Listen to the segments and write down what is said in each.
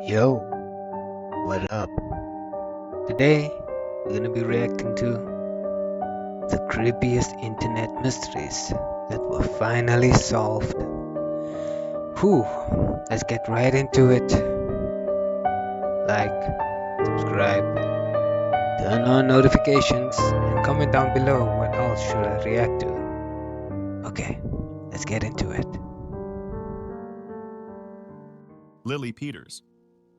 Yo, what up? Today, we're gonna be reacting to the creepiest internet mysteries that were finally solved. Whew, let's get right into it. Like, subscribe, turn on notifications, and comment down below what else should I react to. Okay, let's get into it. Lily Peters.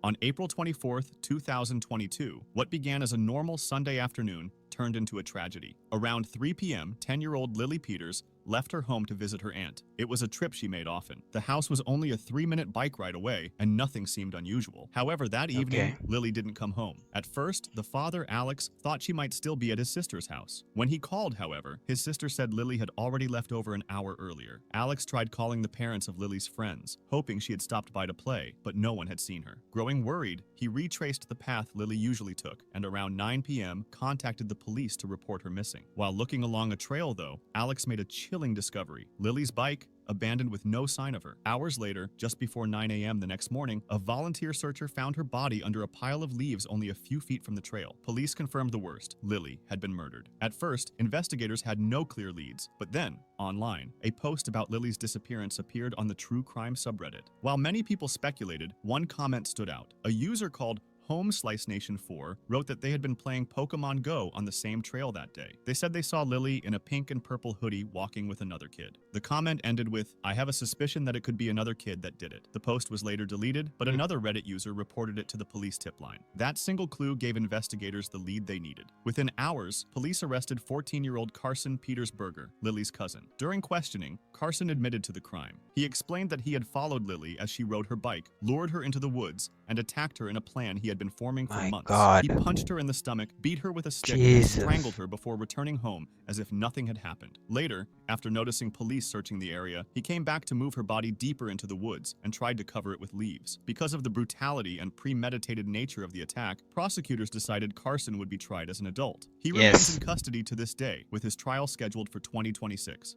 On April 24th, 2022, what began as a normal Sunday afternoon turned into a tragedy. Around 3 p.m., 10-year-old Lily Peters left her home to visit her aunt. It was a trip she made often. The house was only a 3-minute bike ride away, and nothing seemed unusual. However, that evening, Okay. Lily didn't come home. At first, the father, Alex, thought she might still be at his sister's house. When he called, however, his sister said Lily had already left over an hour earlier. Alex tried calling the parents of Lily's friends, hoping she had stopped by to play, but no one had seen her. Growing worried, he retraced the path Lily usually took, and around 9 p.m. contacted the police to report her missing. While looking along a trail, though, Alex made a chilling discovery. Lily's bike abandoned with no sign of her. Hours later, just before 9 a.m. the next morning, a volunteer searcher found her body under a pile of leaves only a few feet from the trail. Police confirmed the worst. Lily had been murdered. At first, investigators had no clear leads, but then, online, a post about Lily's disappearance appeared on the true crime subreddit. While many people speculated, one comment stood out. A user called Home Slice Nation 4 wrote that they had been playing Pokemon Go on the same trail that day. They said they saw Lily in a pink and purple hoodie walking with another kid. The comment ended with, "I have a suspicion that it could be another kid that did it." The post was later deleted, but another Reddit user reported it to the police tip line. That single clue gave investigators the lead they needed. Within hours, police arrested 14-year-old Carson Petersberger, Lily's cousin. During questioning, Carson admitted to the crime. He explained that he had followed Lily as she rode her bike, lured her into the woods, and attacked her in a plan he had been forming for My months. God. He punched her in the stomach, beat her with a stick, Jesus. and strangled her before returning home as if nothing had happened. Later, after noticing police searching the area, he came back to move her body deeper into the woods and tried to cover it with leaves. Because of the brutality and premeditated nature of the attack, prosecutors decided Carson would be tried as an adult. He remains in custody to this day, with his trial scheduled for 2026.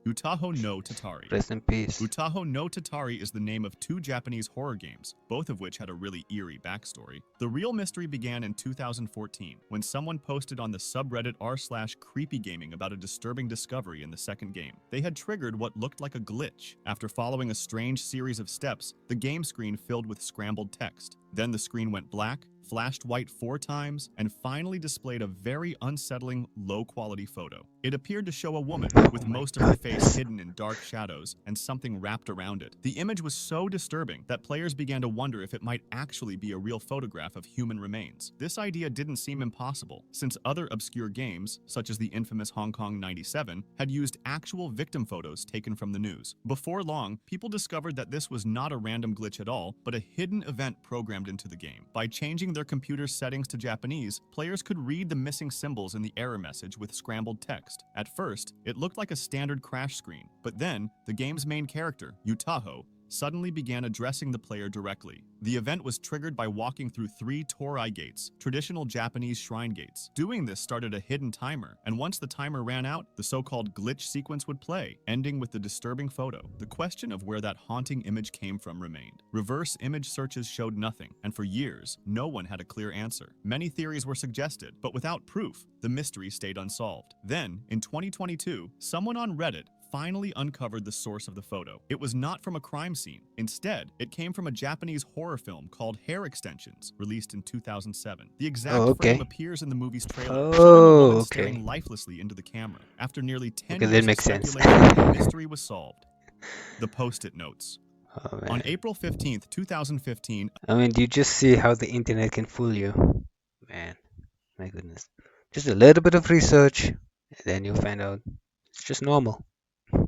Utaho no Tatari. Rest in peace. Utaho no Tatari is the name of two Japanese horror games, both of which had a really eerie backstory. The real mystery began in 2014, when someone posted on the subreddit r/creepygaming about a disturbing discovery in the second game. They had triggered what looked like a glitch. After following a strange series of steps, the game screen filled with scrambled text. Then the screen went black, flashed white 4 times, and finally displayed a very unsettling, low-quality photo. It appeared to show a woman with most of her face hidden in dark shadows and something wrapped around it. The image was so disturbing that players began to wonder if it might actually be a real photograph of human remains. This idea didn't seem impossible, since other obscure games, such as the infamous Hong Kong 97, had used actual victim photos taken from the news. Before long, people discovered that this was not a random glitch at all, but a hidden event programmed into the game. By changing their computer's settings to Japanese, players could read the missing symbols in the error message with scrambled text. At first, it looked like a standard crash screen, but then, the game's main character, Utaho, suddenly began addressing the player directly. The event was triggered by walking through 3 torii gates, traditional Japanese shrine gates. Doing this started a hidden timer, and once the timer ran out, the so-called glitch sequence would play, ending with the disturbing photo. The question of where that haunting image came from remained. Reverse image searches showed nothing, and for years, no one had a clear answer. Many theories were suggested, but without proof, the mystery stayed unsolved. Then, in 2022, someone on Reddit finally uncovered the source of the photo. It was not from a crime scene. Instead, it came from a Japanese horror film called Hair Extensions, released in 2007. The exact frame appears in the movie's trailer, showing a woman staring lifelessly into the camera. After nearly 10 years of speculation, the mystery was solved. The Post-it notes. On April 15th, 2015... I mean, do you just see how the internet can fool you? Man, my goodness. Just a little bit of research, and then you'll find out it's just normal.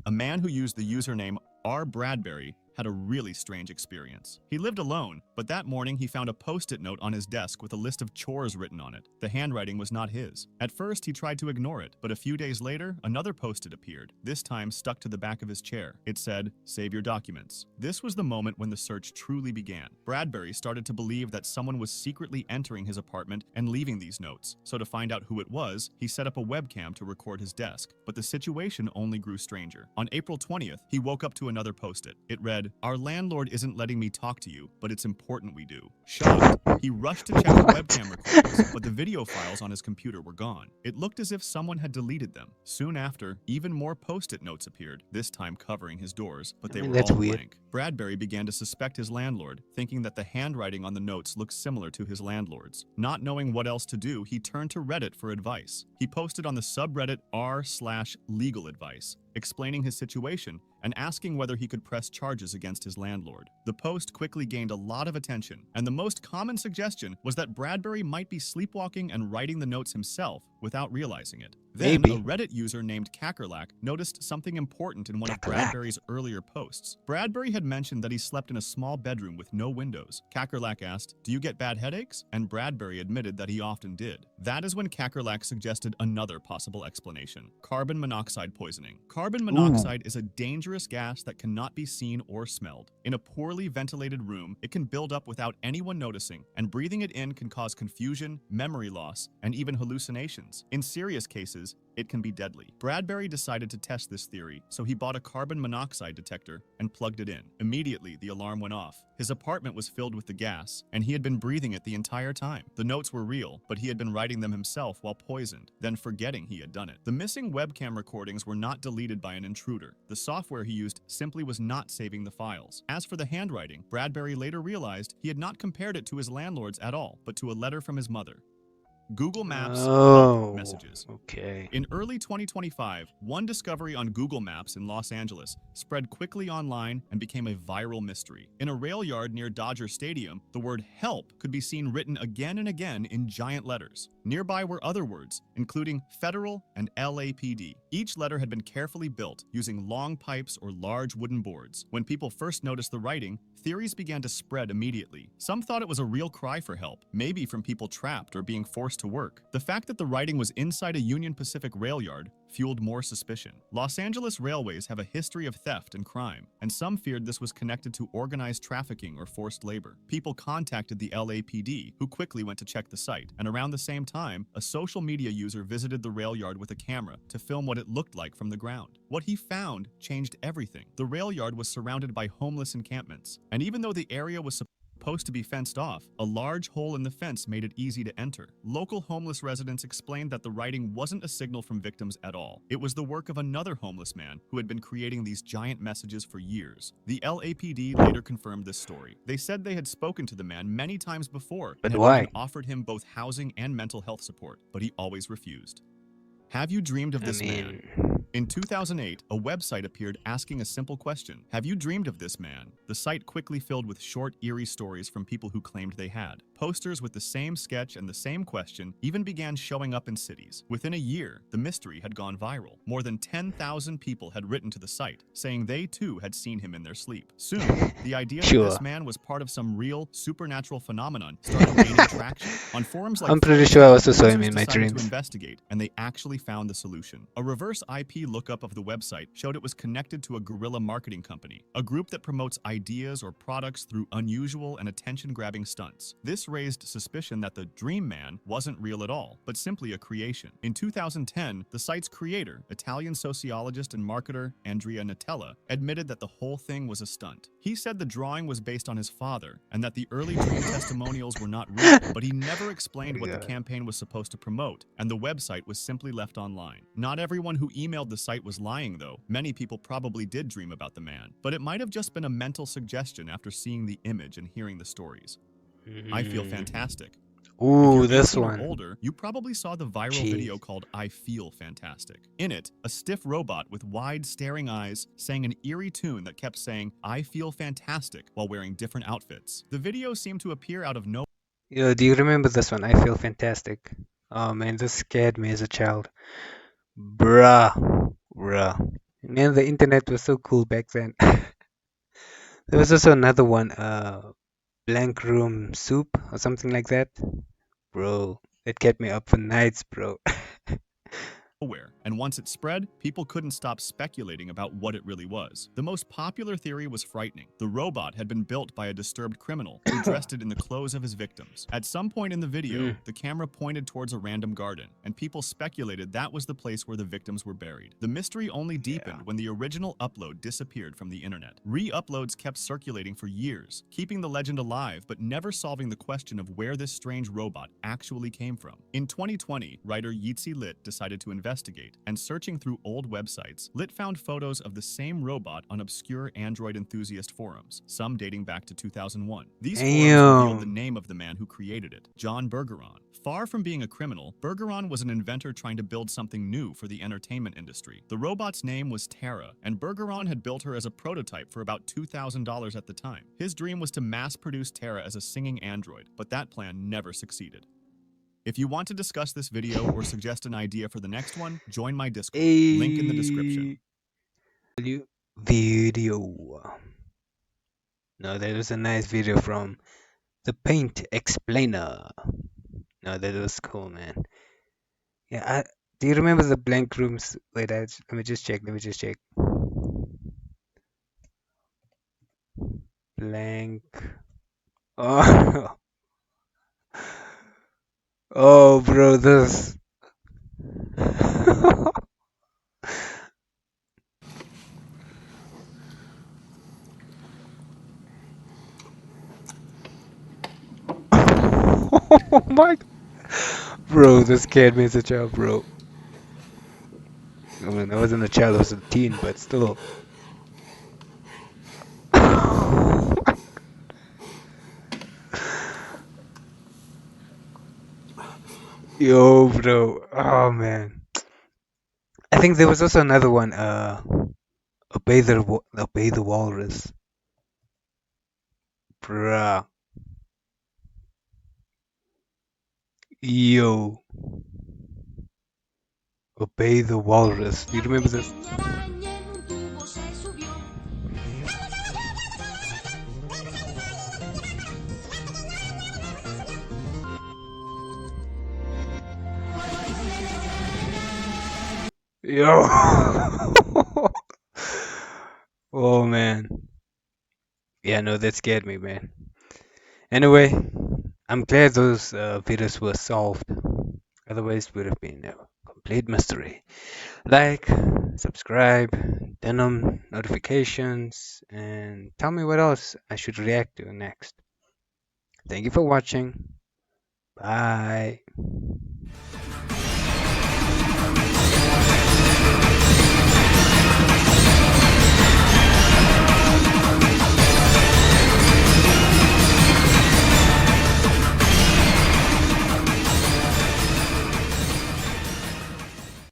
A man who used the username R. Bradbury had a really strange experience. He lived alone, but that morning he found a post-it note on his desk with a list of chores written on it. The handwriting was not his. At first, he tried to ignore it, but a few days later, another post-it appeared, this time stuck to the back of his chair. It said, "Save your documents." This was the moment when the search truly began. Bradbury started to believe that someone was secretly entering his apartment and leaving these notes. So to find out who it was, he set up a webcam to record his desk. But the situation only grew stranger. On April 20th, he woke up to another post-it. It read, read, "Our landlord isn't letting me talk to you, but it's important we do." Shocked, he rushed to check the webcam recordings, but the video files on his computer were gone. It looked as if someone had deleted them. Soon after, even more post-it notes appeared, this time covering his doors, but I they mean, were that's all weird. blank. Bradbury began to suspect his landlord, thinking that the handwriting on the notes looked similar to his landlord's. Not knowing what else to do, he turned to Reddit for advice. He posted on the subreddit r/legal advice, explaining his situation and asking whether he could press charges against his landlord. The post quickly gained a lot of attention, and the most common suggestion was that Bradbury might be sleepwalking and writing the notes himself without realizing it. Then, Maybe. a Reddit user named Kakerlak noticed something important in one of Kakerlak. Bradbury's earlier posts. Bradbury had mentioned that he slept in a small bedroom with no windows. Kakerlak asked, "Do you get bad headaches?" And Bradbury admitted that he often did. That is when Kakerlak suggested another possible explanation: carbon monoxide poisoning. Carbon monoxide is a dangerous gas that cannot be seen or smelled. In a poorly ventilated room, it can build up without anyone noticing, and breathing it in can cause confusion, memory loss, and even hallucinations. In serious cases, it can be deadly. Bradbury decided to test this theory, so he bought a carbon monoxide detector and plugged it in. Immediately, the alarm went off. His apartment was filled with the gas, and he had been breathing it the entire time. The notes were real, but he had been writing them himself while poisoned, then forgetting he had done it. The missing webcam recordings were not deleted by an intruder. The software he used simply was not saving the files. As for the handwriting, Bradbury later realized he had not compared it to his landlord's at all, but to a letter from his mother. Google Maps bump messages. Okay. In early 2025, one discovery on Google Maps in Los Angeles spread quickly online and became a viral mystery. In a rail yard near Dodger Stadium, the word "help" could be seen written again and again in giant letters. Nearby were other words, including federal and LAPD. Each letter had been carefully built using long pipes or large wooden boards. When people first noticed the writing, theories began to spread immediately. Some thought it was a real cry for help, maybe from people trapped or being forced to work. The fact that the writing was inside a Union Pacific rail yard fueled more suspicion. Los Angeles railways have a history of theft and crime, and some feared this was connected to organized trafficking or forced labor. People contacted the LAPD, who quickly went to check the site, and around the same time, a social media user visited the rail yard with a camera to film what it looked like from the ground. What he found changed everything. The rail yard was surrounded by homeless encampments, and even though the area was supposed to be fenced off, a large hole in the fence made it easy to enter. Local homeless residents explained that the writing wasn't a signal from victims at all. It was the work of another homeless man who had been creating these giant messages for years. The LAPD later confirmed this story. They said they had spoken to the man many times before But and had why? even offered him both housing and mental health support, but he always refused. Have you dreamed of I this man? mean, In 2008, a website appeared asking a simple question: have you dreamed of this man? The site quickly filled with short, eerie stories from people who claimed they had. Posters with the same sketch and the same question even began showing up in cities. Within a year, the mystery had gone viral. More than 10,000 people had written to the site, saying they too had seen him in their sleep. Soon, the idea that Sure. this man was part of some real, supernatural phenomenon started gaining traction. On forums like I'm pretty Flickr, sure I also saw him users in my decided to dreams. investigate, and they actually found the solution. A reverse IP lookup of the website showed it was connected to a guerrilla marketing company, a group that promotes ideas or products through unusual and attention-grabbing stunts. This raised suspicion that the Dream Man wasn't real at all, but simply a creation. In 2010, the site's creator, Italian sociologist and marketer Andrea Natella, admitted that the whole thing was a stunt. He said the drawing was based on his father and that the early dream testimonials were not real, but he never explained what the God. campaign was supposed to promote, and the website was simply left online. Not everyone who emailed the site was lying, though. Many people probably did dream about the man, but it might have just been a mental suggestion after seeing the image and hearing the stories. I feel fantastic. If Ooh, you're this 18 or one. older, you probably saw the viral Jeez. video called I Feel Fantastic. In it, a stiff robot with wide, staring eyes sang an eerie tune that kept saying, "I feel fantastic," while wearing different outfits. The video seemed to appear out of nowhere. Yo, do you remember this one? I feel fantastic. Oh man, this scared me as a child. Bruh. Man, the internet was so cool back then. There was also another one, Blank Room Soup or something like that. Bro, it kept me up for nights, bro. nowhere, and once it spread, people couldn't stop speculating about what it really was. The most popular theory was frightening. The robot had been built by a disturbed criminal who dressed it in the clothes of his victims. At some point in the video, the camera pointed towards a random garden, and people speculated that was the place where the victims were buried. The mystery only deepened when the original upload disappeared from the internet. Re-uploads kept circulating for years, keeping the legend alive but never solving the question of where this strange robot actually came from. In 2020, writer Yeezy Lit decided to investigate, and searching through old websites, Lit found photos of the same robot on obscure Android enthusiast forums, some dating back to 2001. These forums revealed the name of the man who created it, John Bergeron. Far from being a criminal, Bergeron was an inventor trying to build something new for the entertainment industry. The robot's name was Tara, and Bergeron had built her as a prototype for about $2,000 at the time. His dream was to mass-produce Tara as a singing android, but that plan never succeeded. If you want to discuss this video or suggest an idea for the next one, join my Discord. Link in the description. Video. No, that was a nice video from the Paint Explainer. No, that was cool, man. Yeah, do you remember the blank rooms? Wait, let me just check. Blank. Oh, oh, bro, this. Oh my, bro, this scared me as a child, bro. I mean, I wasn't a child, I was a teen, but still. Yo, bro. Oh man. I think there was also another one. Obey the Walrus. Bruh. Yo. Obey the Walrus. Do you remember this? Yo. Oh man. Yeah, no, that scared me, man. Anyway, I'm glad those videos were solved. Otherwise, it would have been a complete mystery. Like, subscribe, turn on notifications, and tell me what else I should react to next. Thank you for watching. Bye.